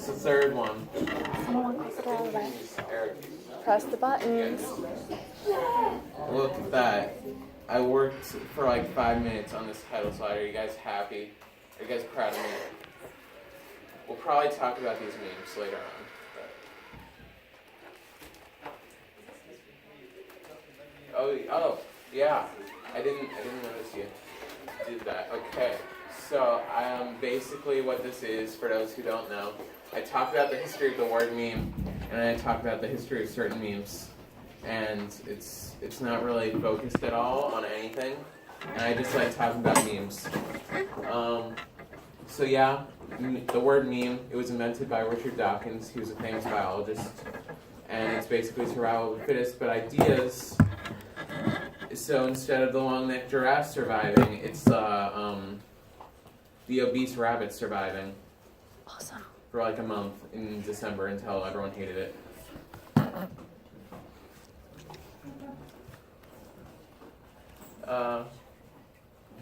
It's the third one. Press the buttons. Look at that. I worked for like 5 minutes on this title slide. Are you guys happy? Are you guys proud of me? We'll probably talk about these memes later on. Oh, yeah. I didn't notice you did that. Okay. So, basically what this is, for those who don't know, I talk about the history of the word meme, and I talk about the history of certain memes. And it's not really focused at all on anything, and I just like talking about memes. So yeah, the word meme, it was invented by Richard Dawkins. He was a famous biologist, and it's basically survival of the fittest, but ideas. So instead of the long-necked giraffe surviving, it's the obese rabbit surviving. Awesome. For like a month in December until everyone hated it.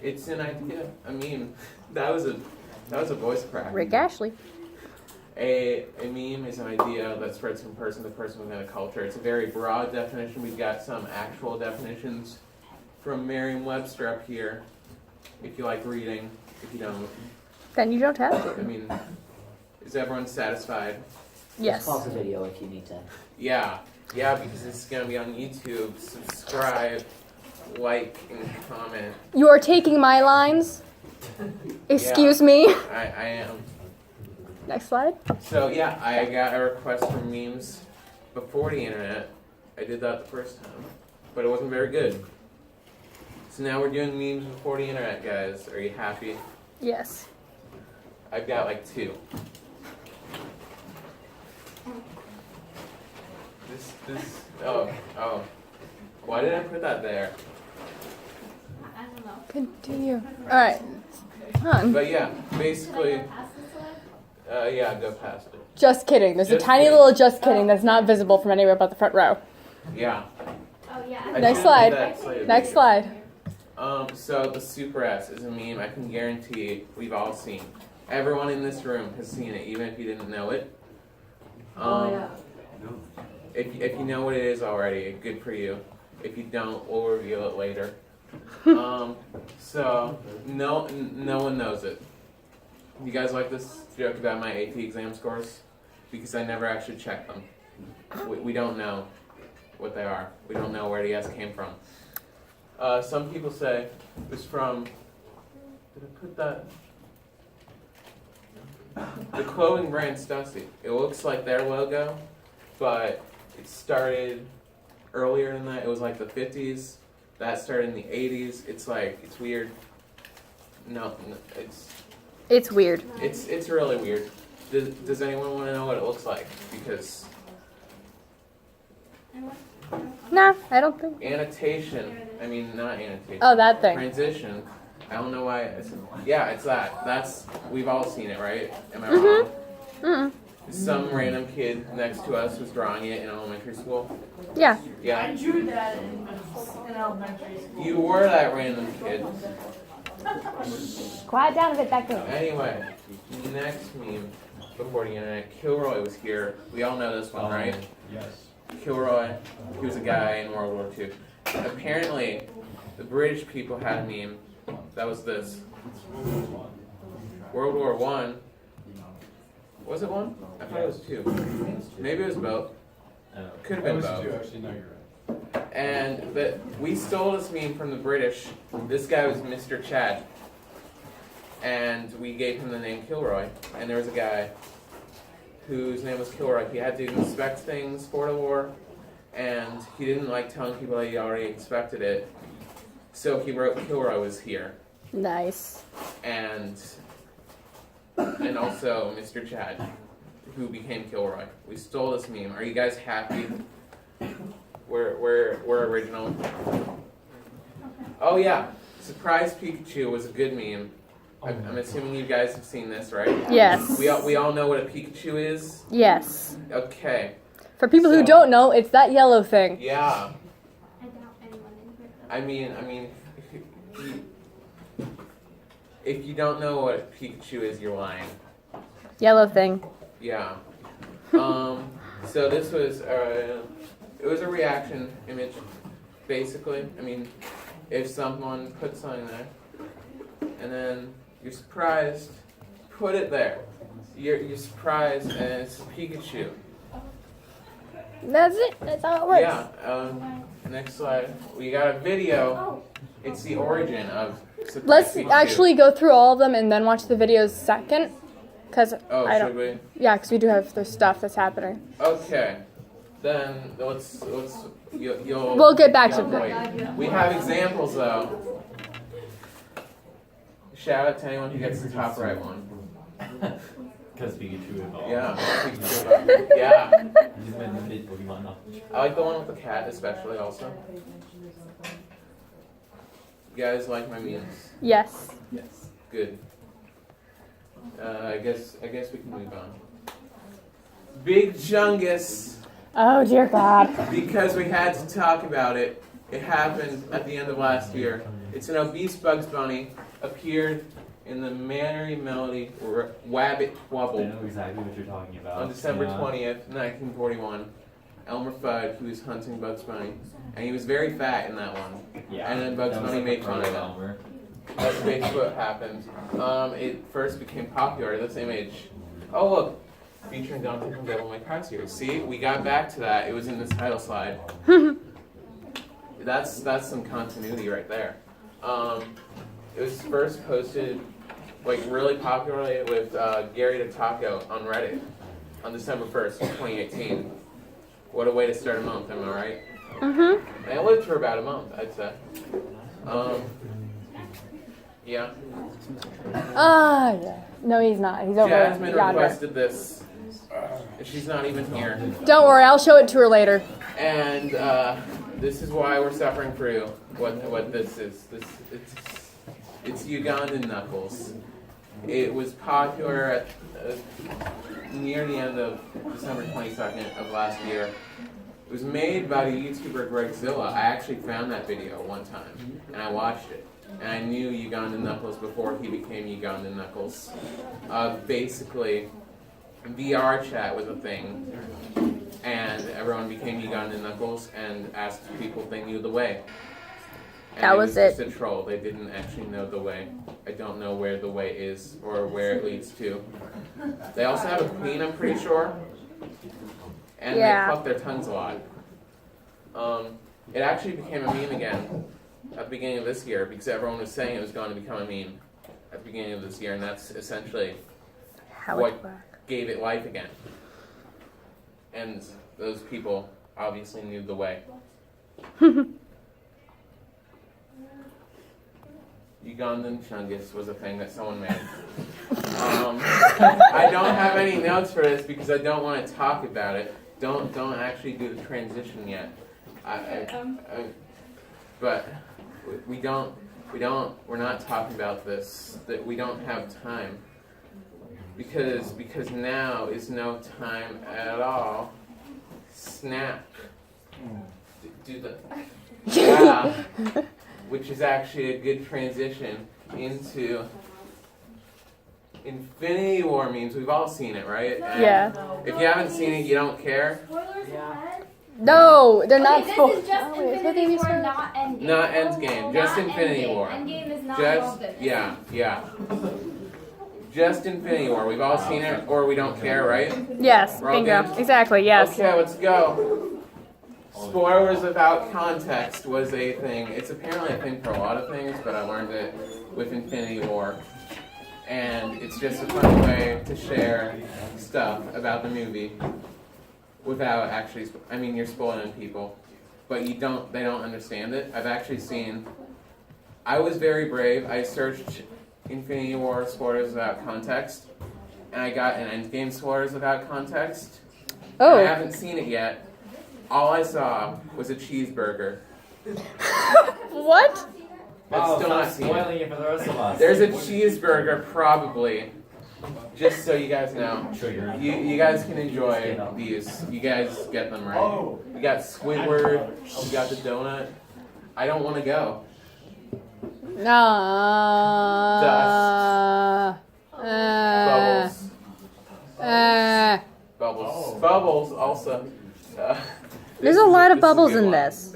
It's an idea, a meme. That was a voice crack. Rick Ashley. A meme is an idea that spreads from person to person within a culture. It's a very broad definition. We've got some actual definitions from Merriam-Webster up here, if you like reading. If you don't, Then you don't have to. I mean, is everyone satisfied? Yes. Pause the video if you need to. Yeah, because it's going to be on YouTube. Subscribe, like, and comment. You are taking my lines. Excuse me. I am. Next slide. So yeah, I got a request for memes before the internet. I did that the first time, but it wasn't very good. So now we're doing memes before the internet, guys. Are you happy? Yes. I've got like 2. Oh. Why did I put that there? I don't know. Continue. All right. Come But on. yeah, basically, Pass this way? yeah, go past it. Just kidding. There's a Just tiny kidding. little just kidding that's not visible from anywhere but the front row. Yeah. Oh yeah. I Next should've slide. did that later. Next slide. So the Super S is a meme I can guarantee we've all seen. Everyone in this room has seen it, even if you didn't know it. If you know what it is already, good for you. If you don't, we'll reveal it later. So no one knows it. You guys like this joke about my AP exam scores? Because I never actually checked them. We don't know what they are. We don't know where the S came from. Some people say it was from. Did I put that? The clothing brand Stussy. It looks like their logo, but it started earlier than that. It was like the 50s. That started in the 80s. It's weird. No, It's weird. it's really weird. Does anyone want to know what it looks like? Because No, I don't think. annotation. I mean, not annotation. Oh, that thing. Transition. I don't know why. It's that. We've all seen it, right? Am I wrong? Mm. Some random kid next to us was drawing it in elementary school. Yeah. Yeah. I drew that in elementary school. You were that random kid. Quiet down a bit, that goes. Anyway, next meme before the internet. Kilroy was here. We all know this one, right? Yes. Kilroy, he was a guy in World War II. Apparently, the British people had a meme that was this. World War I. Was it one? I thought it was 2. Maybe it was both. Could have been both. Actually, no, you're right. And we stole this meme from the British. This guy was Mr. Chad. And we gave him the name Kilroy. And there was a guy whose name was Kilroy. He had to inspect things for the war. And he didn't like telling people that he already inspected it. So he wrote Kilroy was here. Nice. And also Mr. Chad, who became Kilroy. We stole this meme. Are you guys happy? We're original. Oh yeah, Surprise Pikachu was a good meme. I'm assuming you guys have seen this, right? Yes. We all know what a Pikachu is. Yes. Okay. For people who So- don't know, it's that yellow thing. Yeah. I doubt anyone in here. I mean, if you don't know what Pikachu is, you're lying. Yellow thing. Yeah. So this was it was a reaction image, basically. I mean, if someone put something there, and then you're surprised, put it there. You're surprised, and it's Pikachu. That's it. That's how it works. Yeah. Next slide. We got a video. It's the origin of surprise Let's Pikachu. actually go through all of them and then watch the videos second. Cause Oh, I should don't. we? Yeah, because we do have the stuff that's happening. Okay. Then let's you'll. We'll get back to wait. that. We have examples though. Shout out to anyone who gets the top right one. Because Pikachu evolved. Yeah. Pikachu. Yeah. He's my limited Pokemon knowledge. I like the one with the cat especially also. You guys like my memes? Yes. Yes. Good. I guess we can move on. Big Chungus, Oh dear God. because we had to talk about it. It happened at the end of last year. It's an obese Bugs Bunny appeared in the Merry Melody Wabbit I Wubble know exactly what you're talking about. on December Yeah. 20th, 1941. Elmer Fudd, he was hunting Bugs Bunny, and he was very fat in that one. Yeah. And then Bugs That was Bunny like made fun of him. Elmer. That's basically what happened. It first became popular, this image. Oh look, featuring Dante from Devil May Cry series. See, we got back to that. It was in the title slide. That's some continuity right there. It was first posted like really popularly with Gary the Taco on Reddit on December 1st, 2018. What a way to start a month, am I right? Mm-hmm. And it lived for about a month, I'd say. Yeah. Yeah. No, he's not. He's over Jasmine yonder. requested this. She's not even here. Don't worry, I'll show it to her later. And this is why we're suffering through what this is. It's Ugandan Knuckles. It was popular at near the end of December 22nd of last year. It was made by the YouTuber Gregzilla. I actually found that video one time, and I watched it. And I knew Ugandan Knuckles before he became Ugandan Knuckles. Basically, VR chat was a thing, and everyone became Ugandan Knuckles and asked people if they knew the way. And That was it. Just a troll. They didn't actually know the way. I don't know where the way is or where it leads to. They also have a queen, I'm pretty sure. And Yeah. they pluck their tongues a lot. It actually became a meme again at the beginning of this year because everyone was saying it was going to become a meme at the beginning of this year, and that's essentially How what it works. gave it life again. And those people obviously knew the way. Ugandan Chungus was a thing that someone made. I don't have any notes for this because I don't want to talk about it. Don't actually do the transition yet. But we're not talking about this. That we don't have time because now is no time at all. Snap. Do the yeah. Which is actually a good transition into Infinity War memes. We've all seen it, right? And Yeah. if you haven't seen it, you don't care. Spoilers ahead. No, they're not Okay, supposed. this is just Oh, wait, is that Infinity baby War, Star? not Endgame. Not Endgame, just Not Infinity Endgame. War. Endgame is not Just involved in this. yeah. Just Infinity War. We've all seen it, or we don't care, right? Yes, We're all bingo. good? Exactly, yes. Okay, let's go. Spoilers without context was a thing. It's apparently a thing for a lot of things, but I learned it with Infinity War. And it's just a fun way to share stuff about the movie without actually, you're spoiling people, but they don't understand it. I've actually seen, I was very brave. I searched Infinity War spoilers without context, and I got an Endgame spoilers without context. Oh. I haven't seen it yet. All I saw was a cheeseburger. What? I've Oh, still stop not seen it. spoiling it for the rest of us. There's a cheeseburger, probably. Just so you guys know. Trigger. You guys can enjoy these. You guys get them right. You got Squidward. You got the donut. I don't want to go. No. Bubbles. Bubbles. Bubbles also. There's a lot of bubbles in this.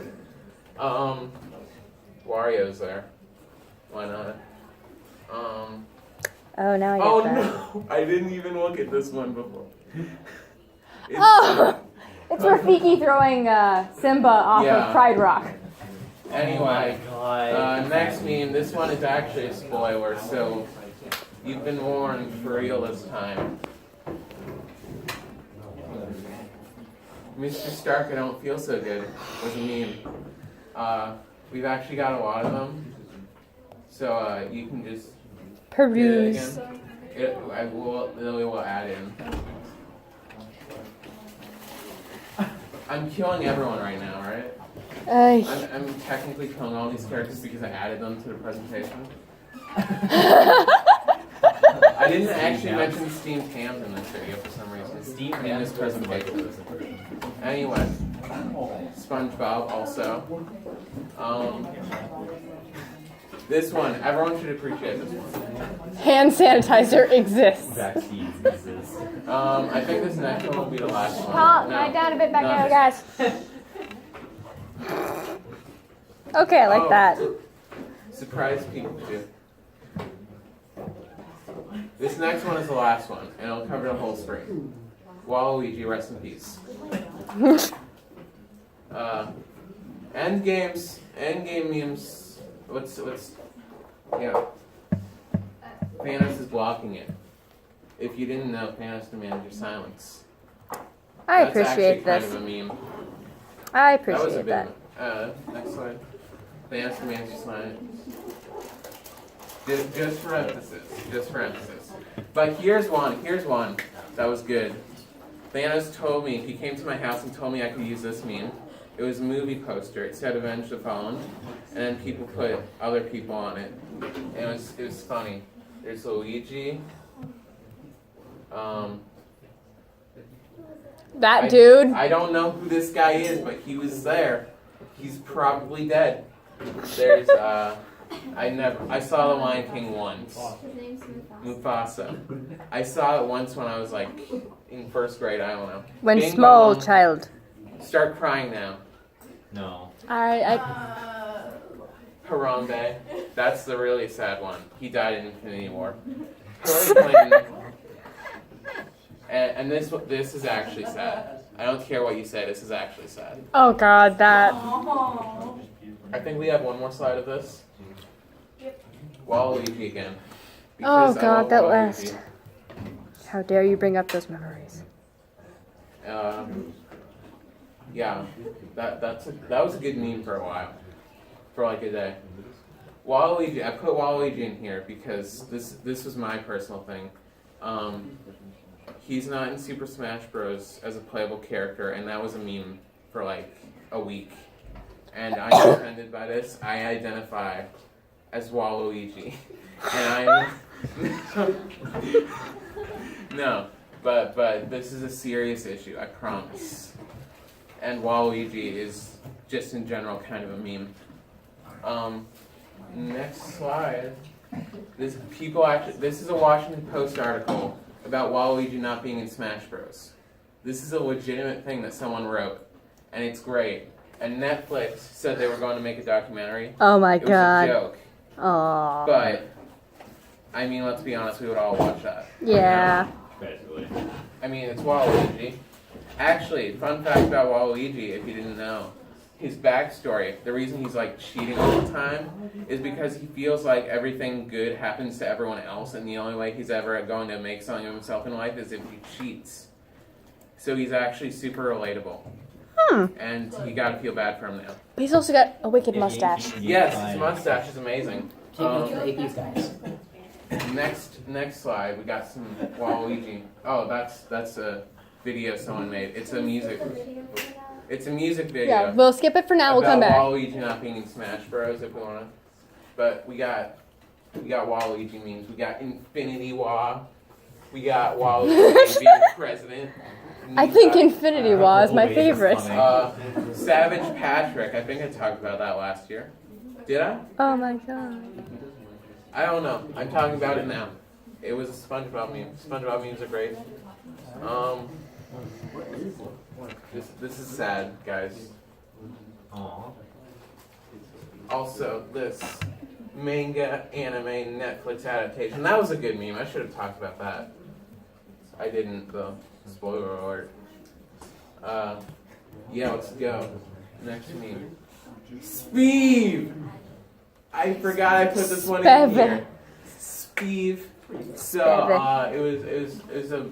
Wario's there. Why not? Oh, now I get Oh that. no! I didn't even look at this one before. Oh! It's Rafiki throwing Simba off Yeah. of Pride Rock. Anyway, God. next meme. This one is actually a spoiler, so you've been warned for real this time. Mr. Stark, I don't feel so good was a meme. We've actually got a lot of them, so you can just do it Peruse. again. Then we will add in. I'm killing everyone right now, right? I'm technically killing all these characters because I added them to the presentation. I didn't actually mention steamed hams in this video for some reason. Steamed in this hams. presentation. Anyway, SpongeBob also. This one, everyone should appreciate this one. Hand sanitizer exists. Vaccines exist. I think this next one will be the last one. Paul, No. lie down a bit back No. there, guys. Okay, I like Oh. that. Surprise people too. This next one is the last one, and it'll cover the whole screen. Waluigi, rest in peace. Endgame memes. What's yeah. Thanos is blocking it. If you didn't know, Thanos demands your silence. I That's actually appreciate kind this. of a meme. I That was a appreciate big that. one. Next slide. Thanos demands your silence. Just for emphasis. Just for emphasis. But here's one that was good. Thanos told me, he came to my house and told me I could use this meme. It was a movie poster. It said Avenge the Fallen. And then people put other people on it. And it was funny. There's Luigi. That dude. I don't know who this guy is, but he was there. He's probably dead. There's I saw The Lion King once. His name's Mufasa. Mufasa. I saw it once when I was like in first grade, I don't know. When Bing small bong. child. Start crying now. No. I Harambe. That's the really sad one. He died in Infinity War. Hillary Clinton. And this is actually sad. I don't care what you say, this is actually sad. oh god, that. Oh. I think we have one more slide of this. Waluigi again. Oh Because I god, love that Waluigi. last. How dare you bring up those memories? Yeah, that was a good meme for a while, for like a day. Waluigi, I put Waluigi in here because this was my personal thing. He's not in Super Smash Bros. As a playable character, and that was a meme for like a week. And I'm offended by this. I identify as Waluigi, and I'm no, but this is a serious issue. I promise. And Waluigi is just in general kind of a meme. Next slide. This is a Washington Post article about Waluigi not being in Smash Bros. This is a legitimate thing that someone wrote, and it's great. And Netflix said they were going to make a documentary. Oh my It was a god. joke, Aw. but I mean, let's be honest, we would all watch that. Yeah. Basically. I mean, it's Waluigi. Actually, fun fact about Waluigi, if you didn't know, his backstory, the reason he's like cheating all the time is because he feels like everything good happens to everyone else, and the only way he's ever going to make something of himself in life is if he cheats. So he's actually super relatable. And you gotta feel bad for him now. But he's also got a wicked mustache. Yes, his mustache is amazing. APs, guys. Next slide, we got some Waluigi. Oh, that's a video someone made. It's a music video. Yeah, we'll skip it for now. We'll come about back. Waluigi not being in Smash Bros. If we wanna, but we got Waluigi memes. We got Infinity Wa. We got Waluigi being president. I think Infinity War is my Wait, favorite. that's funny. Savage Patrick. I think I talked about that last year. Did I? Oh my god. I don't know. I'm talking about it now. It was a SpongeBob meme. SpongeBob memes are great. This is sad, guys. Aw. Also, this manga anime Netflix adaptation. That was a good meme. I should have talked about that. I didn't, though. Spoiler alert. Yeah, let's go. Next meme. Speeve! I forgot I put this one in Speve. here. Speeve. So, it was a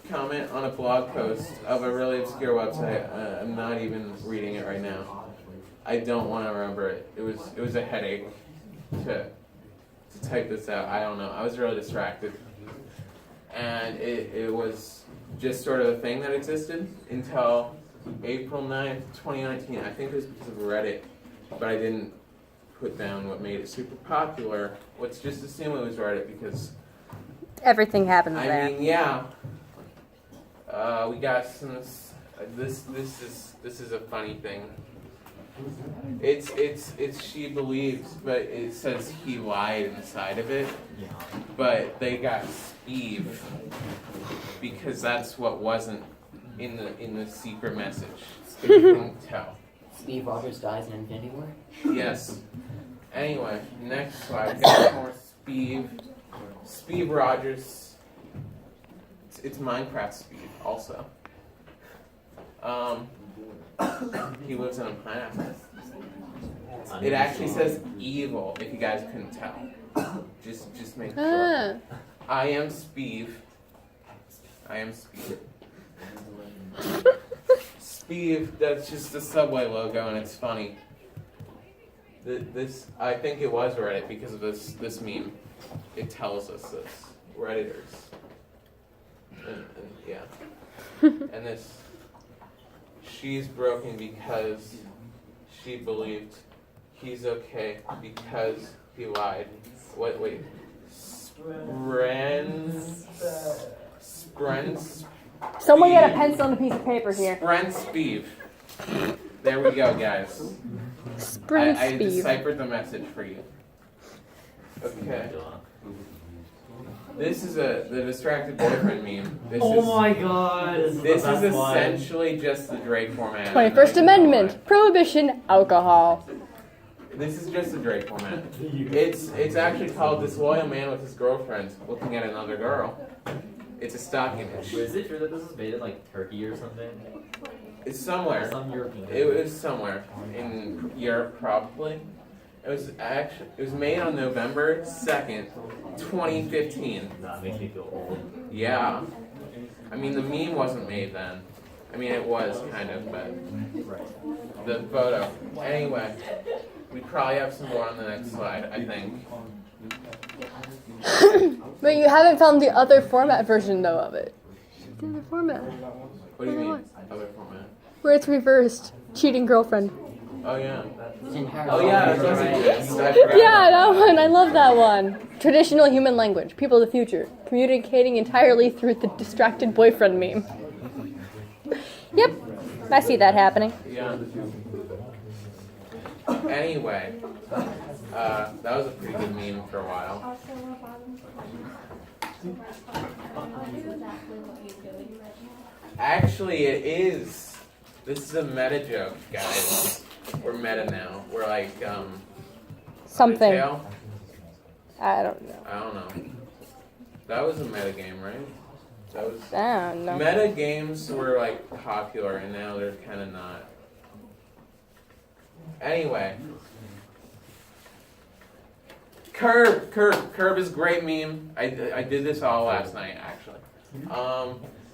comment on a blog post of a really obscure website. I'm not even reading it right now. I don't want to remember it. It was a headache to type this out. I don't know. I was really distracted. And it was just sort of a thing that existed until April 9th, 2019. I think it was because of Reddit, but I didn't put down what made it super popular. Let's just assume it was Reddit because Everything happens I there. mean, yeah. We got some. This is a funny thing. It's she believes, but it says he lied inside of it. Yeah. But they got Steve because that's what wasn't in the secret message. You couldn't tell. Steve Rogers dies in Infinity War? Yes. Anyway, next slide. Got more Steve. Steve Rogers. It's Minecraft Steve also. He lives in a pineapple. It actually says evil, if you guys couldn't tell. Just make sure. I am Speeve. I am Speeve. Speeve, that's just the Subway logo and it's funny. This I think it was Reddit because of this meme. It tells us this. Redditors. And yeah. And this. She's broken because she believed he's okay because he lied. Wait. Someone get a pencil and a piece of paper here. Speeve. There we go, guys. I deciphered the message for you. Okay. This is the distracted boyfriend meme. My god! This is essentially just the Drake format. 21st Amendment. Prohibition. Alcohol. This is just the Drake format. It's actually called Disloyal Man with His Girlfriend Looking at Another Girl. It's a stock image. Is it true that this is made in like Turkey or something? It's somewhere. Some European. It was somewhere in Europe, probably. It was made on November 2nd, 2015. That makes me feel old. Yeah. I mean, the meme wasn't made then. I mean, it was kind of, but Right. the photo. Anyway, we probably have some more on the next slide, I think. But you haven't found the other format version, though, of it. The other format. What do you mean? Other format? Where it's reversed. Cheating girlfriend. Oh, yeah. Entire Oh, yeah, that does right? exist. I forgot Yeah, that about one. I love that one. Traditional human language. People of the future. Communicating entirely through the distracted boyfriend meme. Yep. I see that happening. Yeah. Anyway, that was a pretty good meme for a while. Also, we're bottom. Exactly what you're doing right now. Actually, it is. This is a meta joke, guys. We're meta now. We're like, Something. Undertale? I don't know. I don't know. That was a meta game, right? That was. I don't know. Meta games were like popular, and now they're kind of not. Anyway, Curb is a great meme. I did this all last night, actually.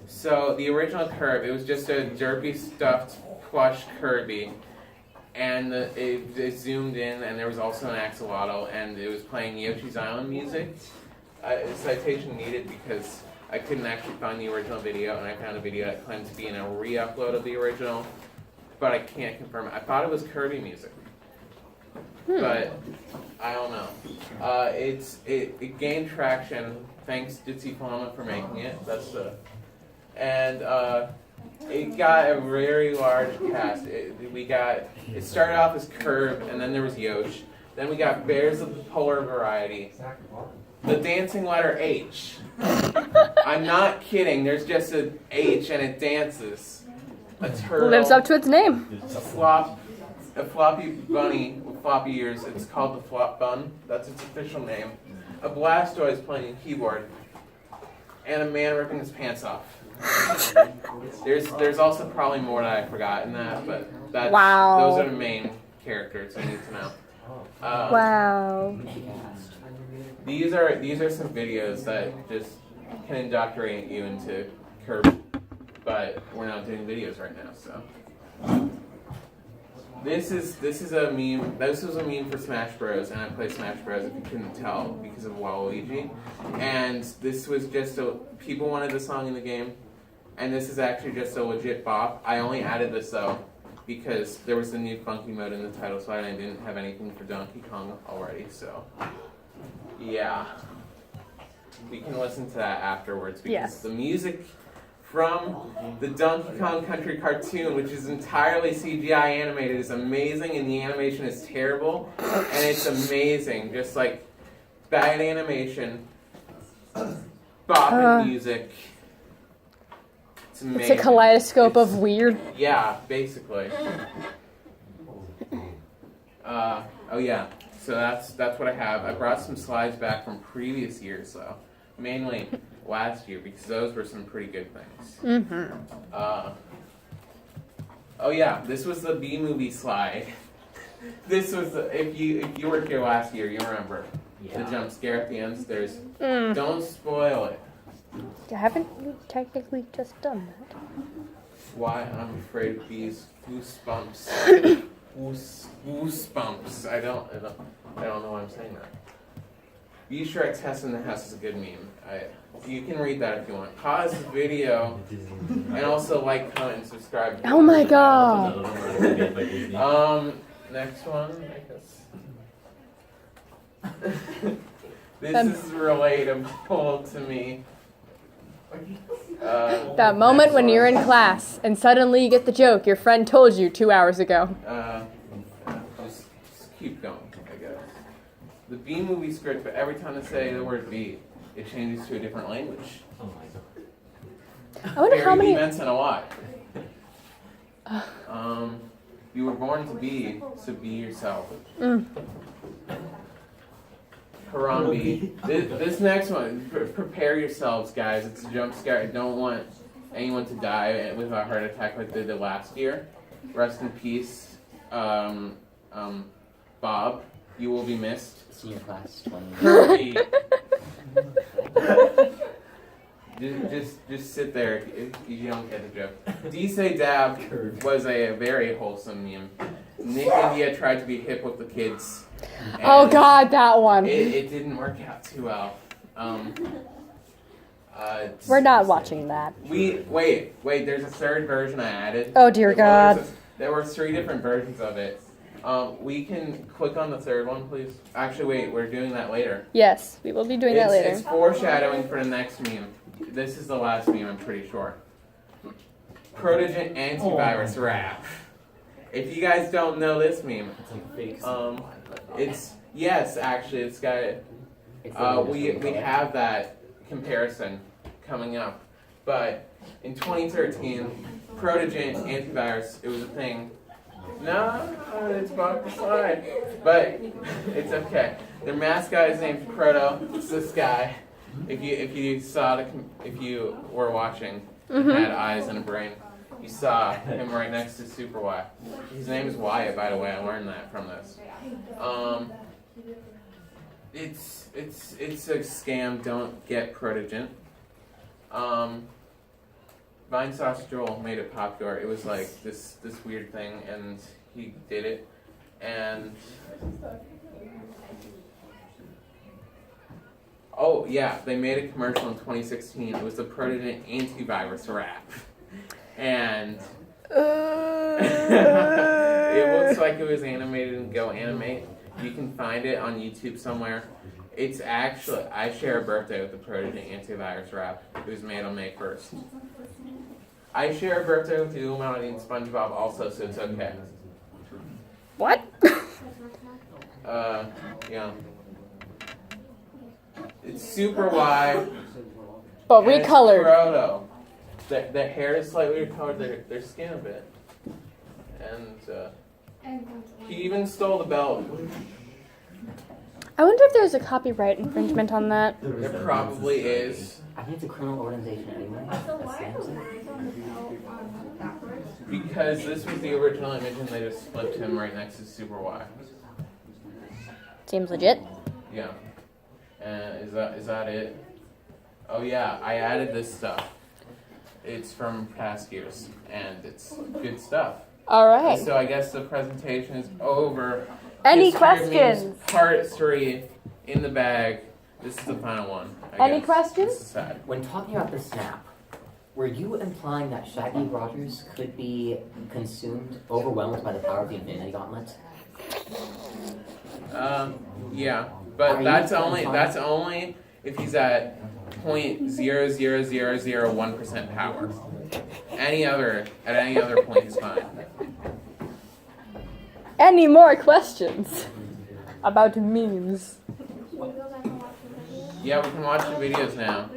So the original Curb, it was just a derpy stuffed plush Kirby, and it zoomed in, and there was also an axolotl, and it was playing Yoshi's Island music. Citation needed because I couldn't actually find the original video, and I found a video that claimed to be in a re-upload of the original, but I can't confirm it. I thought it was Kirby music, but I don't know. It gained traction thanks to Tiflama for making it. It got a very large cast. It started off as Curb, and then there was Yosh. Then we got Bears of the Polar Variety. The dancing letter H. I'm not kidding. There's just an H and it dances. A turtle. Lives up to its name. A floppy bunny with floppy ears. It's called the flop bun. That's its official name. A Blastoise playing a keyboard. And a man ripping his pants off. There's also probably more that I forgot in that, but Wow. those are the main characters I need to know. Wow. These are some videos that just can indoctrinate you into Kirby, but we're not doing videos right now, so. This is a meme. This was a meme for Smash Bros. And I play Smash Bros. If you couldn't tell because of Waluigi. And this was just people wanted the song in the game, and this is actually just a legit bop. I only added this though because there was the new funky mode in the title slide, and I didn't have anything for Donkey Kong already. So yeah, we can listen to that afterwards because Yes. the music from the Donkey Kong Country cartoon, which is entirely CGI animated, is amazing, and the animation is terrible, and it's amazing. Just like bad animation, bopping music. It's amazing. It's a kaleidoscope of weird. Yeah, basically. Oh yeah. So that's what I have. I brought some slides back from previous years, though. Mainly last year, because those were some pretty good things. Mm-hmm. Oh yeah, this was the B movie slide. This was if you were here last year, you remember the jump scare at the end. There's don't spoil it. Haven't you technically just done that? Why I'm afraid of these goosebumps. Goosebumps. I don't know why I'm saying that. Be sure Test in the House is a good meme. You can read that if you want. Pause the video and also like, comment, and subscribe. Oh my god. Next one, I guess. This is relatable to me. That moment when you're in class and suddenly you get the joke your friend told you 2 hours ago. Just keep going, I guess. The B movie script, but every time I say the word B, it changes to a different language. Oh my god. I wonder how many. Meant in a lot. You were born to be, so be yourself. Harambe. This next one, prepare yourselves, guys. It's a jump scare. I don't want anyone to die with a heart attack like they did last year. Rest in peace, Bob. You will be missed. Senior class 20. Just sit there if you don't get the joke. D-Say Dab was a very wholesome meme. Nick India tried to be hip with the kids. Oh god, that one. It didn't work out too well. We're not watching that. Wait. There's a third version I added. Oh dear god. There were 3 different versions of it. We can click on the third one, please. Actually, wait. We're doing that later. Yes, we will be doing that later. It's foreshadowing for the next meme. This is the last meme, I'm pretty sure. Protogent antivirus rap. If you guys don't know this meme, actually, it's got we have that comparison coming up. But in 2013, Protogent antivirus, it was a thing. No, it's about the slide, but it's okay. Their mascot is named Proto. It's this guy. If you were watching, had eyes and a brain, you saw him right next to Super Y. His name is Wyatt, by the way. I learned that from this. It's a scam. Don't get Protogent. Vine Sauce Joel made it popular. It was like this weird thing, and he did it, and oh yeah, they made a commercial in 2016. It was the Protogent antivirus rap, and it looks like it was animated in Go Animate. You can find it on YouTube somewhere. It's actually, I share a birthday with the Protogent antivirus rap. It was made on May 1st. I share a birthday with the Illuminati and SpongeBob also, so it's okay. What? Yeah. It's super wide. But and it's recolored. proto. The hair is slightly recolored, their skin a bit. And he even stole the belt. I wonder if there's a copyright infringement on that. There probably is. I think it's a criminal organization anyway. So that why are stamps the it. lines on the belt backwards? Because this was the original image and they just flipped him right next to Super Y. Seems legit. Yeah. And is that it? Oh yeah, I added this stuff. It's from past years and it's good stuff. All right. So I guess the presentation is over. Any History of Memes questions? Part 3 in the bag. This is the final one. Any guess. questions? This is sad. When talking about the snap, were you implying that Shaggy Rogers could be consumed, overwhelmed by the power of the Infinity Gauntlet? Yeah, but Are that's you only if he's at 0.00001% power. At any other point is fine. Any more questions about memes? Should we go back and watch the video? Yeah, we can watch the videos now.